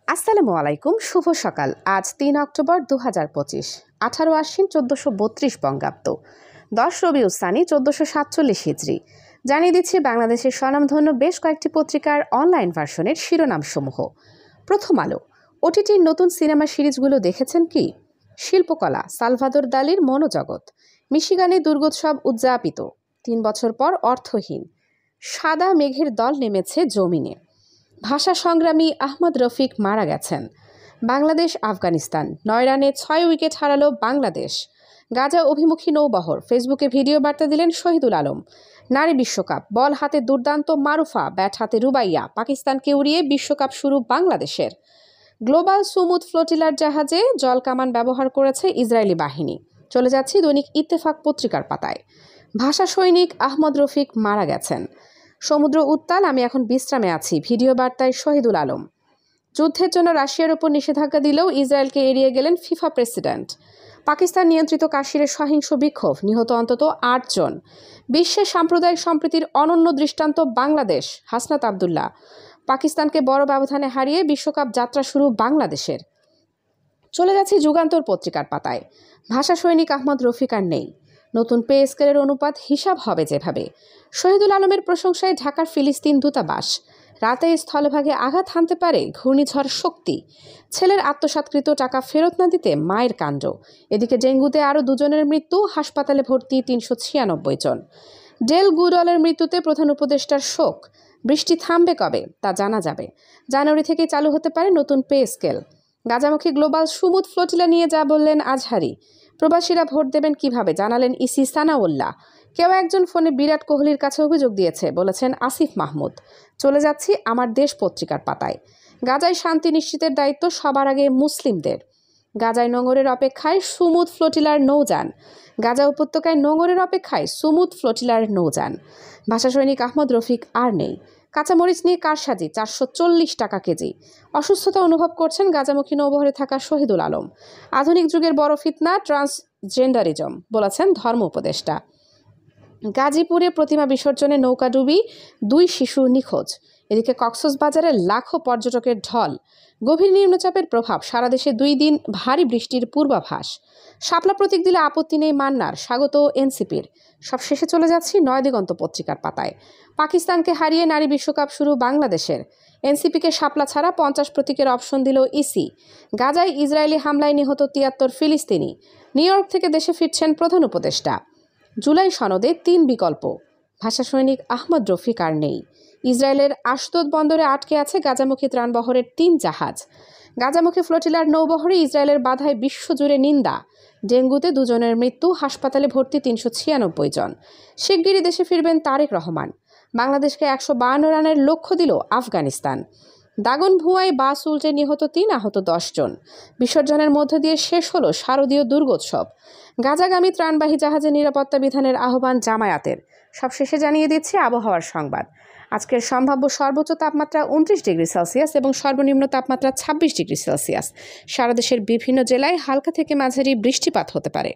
আসসালামু আলাইকুম, শুভ সকাল। আজ ৩ অক্টোবর ২০২৫, ১৮ আশ্বিন ১৪৩২ বঙ্গাব্দ, ১০ রবিউল সানি ১৪৪৭ হিজরি। জানিয়ে দিচ্ছি বাংলাদেশের স্বনামধন্য বেশ কয়েকটি পত্রিকার অনলাইন ভার্সনের শিরোনামসমূহ। প্রথম আলো। ওটিটির নতুন সিনেমা সিরিজগুলো দেখেছেন কি? শিল্পকলা, সালভাদর দালির মনোজগৎ। মিশিগানে দুর্গোৎসব উদযাপিত, ৩ বছর পর অর্থহীন। সাদা মেঘের দল নেমেছে জমিনে। ভাষা সংগ্রামী আহমদ রফিক মারা গেছেন। বাংলাদেশ আফগানিস্তান, ৯ রানে ৬ উইকেট হারালো বাংলাদেশ। গাজা অভিমুখী নৌবহর, ফেসবুকে ভিডিও বার্তা দিলেন শহীদুল আলম। নারী বিশ্বকাপ, বল হাতে দুর্দান্ত মারুফা, ব্যাট হাতে রুবাইয়া, পাকিস্তানকে উড়িয়ে বিশ্বকাপ শুরু বাংলাদেশের। গ্লোবাল সুমুদ ফ্লোটিলার জাহাজে জলকামান ব্যবহার করেছে ইসরায়েলি বাহিনী। চলে যাচ্ছি দৈনিক ইত্তেফাক পত্রিকার পাতায়। ভাষা সৈনিক আহমদ রফিক মারা গেছেন। সমুদ্র উত্তাল, আমি এখন বিশ্রামে আছি, ভিডিও বার্তায় শহীদুল আলম। যুদ্ধের জন্য রাশিয়ার উপর নিষেধাজ্ঞা দিলেও ইসরায়েলকে এড়িয়ে গেলেন ফিফা প্রেসিডেন্ট। পাকিস্তান নিয়ন্ত্রিত কাশ্মীরে সহিংস বিক্ষোভ, নিহত অন্তত ৮ জন। বিশ্বের সাম্প্রদায়িক সম্প্রীতির অনন্য দৃষ্টান্ত বাংলাদেশ, হাসনাত আবদুল্লাহ। পাকিস্তানকে বড় ব্যবধানে হারিয়ে বিশ্বকাপ যাত্রা শুরু বাংলাদেশের। চলে যাচ্ছি যুগান্তর পত্রিকার পাতায়। ভাষা সৈনিক আহমদ রফিক আর নেই। নতুন পে স্কেলের অনুপাত হিসাব হবে যেভাবে। শহীদুল আলমের প্রশংসায় ঢাকার ফিলিস্তিন দূতাবাস। রাতে স্থলভাগে আঘাত হানতে পারে ঘূর্ণিঝড় শক্তি। ছেলের আত্মসাৎকৃত টাকা ফেরত না দিতে মায়ের কাণ্ড। এদিকে ডেঙ্গুতে আরও 2 জনের মৃত্যু, হাসপাতালে ভর্তি ৩৯৬ জন। ডেল গুডওয়ালের মৃত্যুতে প্রধান উপদেষ্টার শোক। বৃষ্টি থামবে কবে তা জানা যাবে। জানুয়ারি থেকে চালু হতে পারে নতুন পে স্কেল। গাজামুখী গ্লোবাল সুমুদ ফ্লোটিলা নিয়ে যা বললেন আজহারি। প্রবাসীরা ভোট দেবেন কিভাবে জানালেন ইসি সানাউল্লাহ। কেউ একজন ফোনে বিরাট কোহলির কাছে অভিযোগ দিয়েছে বলেছেন আসিফ মাহমুদ। চলে যাচ্ছি আমার দেশ পত্রিকার পাতায়। গাজায় শান্তি নিশ্চিতের দায়িত্ব সবার আগে মুসলিমদের। গাজায় নোঙরের অপেক্ষায় সুমুদ ফ্লোটিলার নৌযান। গাজা উপত্যকায় নোঙরের অপেক্ষায় সুমুদ ফ্লোটিলার নৌযান। ভাষা সৈনিক আহমদ রফিক আর নেই। কাঁচামরিচ নিয়ে কারসাজি, ৪৪০ টাকা কেজি। অসুস্থতা অনুভব করছেন গাজামুখী নৌবহরে থাকা শহীদুল আলম। আধুনিক যুগের বড় ফিতনা ট্রান্সজেন্ডারিজম, বলেছেন ধর্ম উপদেষ্টা। গাজীপুরে প্রতিমা বিসর্জনে নৌকাডুবি, 2 শিশু নিখোঁজ। এদিকে কক্সবাজারে লাখো পর্যটকের ঢল। গভীর নিম্নচাপের প্রভাব, সারা দেশে 2 দিন ভারী বৃষ্টির পূর্বাভাস। শাপলা প্রতীক দিলে আপত্তি নেই মান্নার, স্বাগত এনসিপির। সবশেষে চলে যাচ্ছি নয়াদিগন্ত পত্রিকার পাতায়। পাকিস্তানকে হারিয়ে নারী বিশ্বকাপ শুরু বাংলাদেশের। এনসিপিকে শাপলা ছাড়া 50 প্রতীকের অপশন দিল ইসি। গাজায় ইসরায়েলি হামলায় নিহত 73 ফিলিস্তিনি। নিউ ইয়র্ক থেকে দেশে ফিরছেন প্রধান উপদেষ্টা। জুলাই সনদে 3 বিকল্প। ভাষা সৈনিক আহমদ রফিক আর নেই। ইসরায়েলের আশদোদ বন্দরে আটকে আছে গাজামুখী ত্রাণবহরের 3 জাহাজ। গাজামুখী ফ্লোটিলার নৌবহরে ইসরায়েলের বাধায় বিশ্বজুড়ে নিন্দা। ডেঙ্গুতে 2 জনের মৃত্যু, হাসপাতালে ভর্তি ৩৯৬ জন। শিগগিরই দেশে ফিরবেন তারেক রহমান। বাংলাদেশকে ১৫২ রানের লক্ষ্য দিল আফগানিস্তান। দাগনভূয়ায় বাস উল্টে নিহত 3, আহত 10 জন। বিসর্জনের মধ্য দিয়ে শেষ হলো শারদীয় দুর্গোৎসব। গাজাগামী ত্রাণবাহী জাহাজের নিরাপত্তা বিধানের আহ্বান জামায়াতের। সবশেষে জানিয়ে দিচ্ছি আবহাওয়ার সংবাদ। আজকের সম্ভাব্য সর্বোচ্চ তাপমাত্রা 29 ডিগ্রি সেলসিয়াস এবং সর্বনিম্ন তাপমাত্রা 26 ডিগ্রি সেলসিয়াস। সারা দেশের বিভিন্ন জেলায় হালকা থেকে মাঝারি বৃষ্টিপাত হতে পারে।